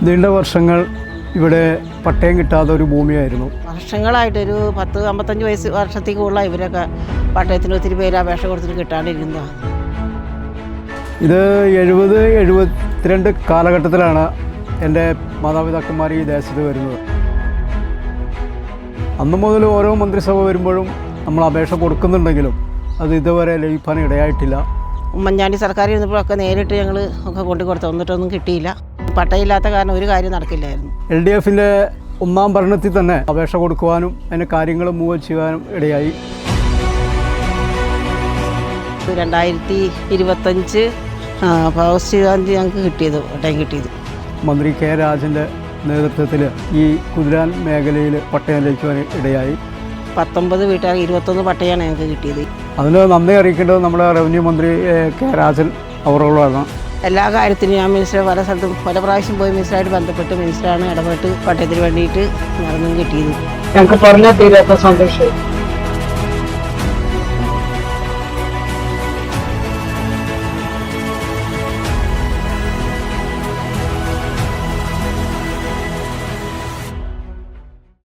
നീണ്ട വർഷങ്ങൾ ഇവിടെ പട്ടയം കിട്ടാത്ത ഒരു ഭൂമിയായിരുന്നു. വർഷങ്ങളായിട്ടൊരു 10-55 വർഷത്തേക്കുള്ള ഇവരൊക്കെ പട്ടയത്തിന് ഒത്തിരി പേര് അപേക്ഷ കൊടുത്തിട്ട് കിട്ടാണ്ടിരുന്നതാണ്. ഇത് 70-72 കാലഘട്ടത്തിലാണ് എൻ്റെ മാതാപിതാക്കന്മാർ ഈ ദേശത്ത് വരുന്നത്. അന്നു മുതൽ ഓരോ മന്ത്രിസഭ വരുമ്പോഴും നമ്മൾ അപേക്ഷ കൊടുക്കുന്നുണ്ടെങ്കിലും അത് ഇതുവരെ ലഭിക്കാൻ ഇടയായിട്ടില്ല. ഉമ്മൻചാണ്ടി സർക്കാർ ഇരുന്നപ്പോഴൊക്കെ നേരിട്ട് ഞങ്ങൾ ഒക്കെ കൊണ്ടുകൊടുത്തു, എന്നിട്ടൊന്നും കിട്ടിയില്ല. പട്ടയമില്ലാത്ത കാരണം ഒരു കാര്യം നടക്കില്ലായിരുന്നു. LDFൻ്റെ ഒന്നാം ഭരണത്തിൽ തന്നെ അപേക്ഷ കൊടുക്കുവാനും അതിൻ്റെ കാര്യങ്ങൾ മൂവ് ചെയ്യാനും ഇടയായി. 2025 ഓഗസ്റ്റ് 5 ഞങ്ങൾക്ക് കിട്ടിയത് പട്ടയം കിട്ടിയത്. മന്ത്രി കെ രാജൻ്റെ നേതൃത്വത്തിൽ ഈ കുതിരാൻ മേഖലയിൽ പട്ടയം ലഭിക്കുവാൻ ഇടയായി. 19 വീട്ടുകാർ 21 പട്ടയമാണ് ഞങ്ങൾക്ക് കിട്ടിയത്. അതിന് നന്ദി അറിയിക്കേണ്ടത് നമ്മുടെ റവന്യൂ മന്ത്രി കെ രാജൻ അവറുകളാണ്. എല്ലാ കാര്യത്തിനും ഞാൻ മിനിസ്റ്റർ പല സ്ഥലത്തും പല പ്രാവശ്യം പോയി മിനിസ്റ്ററായിട്ട് ബന്ധപ്പെട്ട് മിനിസ്റ്ററാണ് ഇടപെട്ട് പട്ടയത്തിന് വേണ്ടിയിട്ട് നടന്നും കിട്ടിയത്. ഞങ്ങൾക്ക് പറഞ്ഞാൽ തീരാത്ത സന്തോഷം.